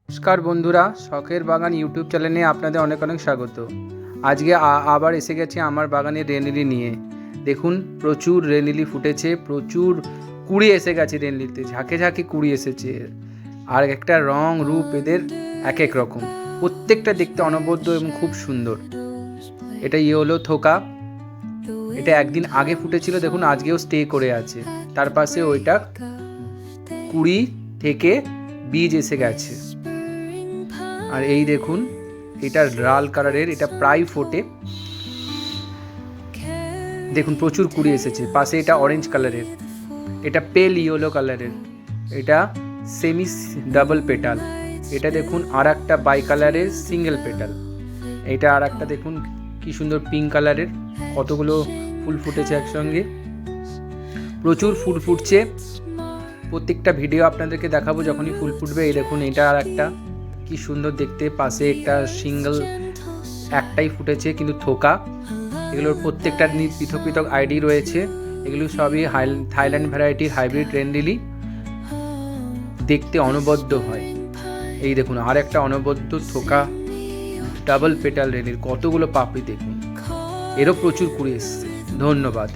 নমস্কার বন্ধুরা, শখের বাগান ইউটিউব চ্যানেলে আপনাদের অনেক অনেক স্বাগত। আজকে আবার এসে গেছি আমার বাগানের রেনলিলি নিয়ে। দেখুন, প্রচুর রেনলিলি ফুটেছে, প্রচুর কুড়ি এসে গেছে রেনলিলিতে, ঝাঁকে ঝাঁকে কুড়ি এসেছে। আর একটা রং রূপ এদের এক এক রকম, প্রত্যেকটা দেখতে অনবদ্য এবং খুব সুন্দর। এটা ইয়েলো থোকা, এটা একদিন আগে ফুটেছিল, দেখুন আজকেও স্টে করে আছে। তার পাশে ওইটা কুড়ি থেকে বীজ এসে গেছে। আর এই দেখুন, এটা লাল কালারের, এটা প্রায় ফোটে। দেখুন প্রচুর কুড়ি এসেছে। পাশে এটা অরেঞ্জ কালারের, এটা পেল ইয়েলো কালারের, এটা সেমি ডাবল পেটাল। এটা দেখুন আর একটা বাই কালারের সিঙ্গেল পেটাল। এটা আর একটা দেখুন কি সুন্দর পিঙ্ক কালারের, কতগুলো ফুল ফুটেছে একসঙ্গে, প্রচুর ফুল ফুটছে। প্রত্যেকটা ভিডিও আপনাদেরকে দেখাবো যখনই ফুল ফুটবে। এই দেখুন, এটা আর একটা কি সুন্দর দেখতে। পাশে একটা সিঙ্গেল একটাই ফুটেছে কিন্তু থোকা। এগুলোর প্রত্যেকটার পৃথক পৃথক আইডি রয়েছে। এগুলো সবই থাইল্যান্ড ভ্যারাইটির হাইব্রিড রেনলিলি, দেখতে অনবদ্য হয়। এই দেখুন আর একটা অনবদ্য থোকা ডাবল পেটাল রেনলিলি, কতগুলো পাপড়ি দেখুন, এরও প্রচুর কুড়ি এসছে। ধন্যবাদ।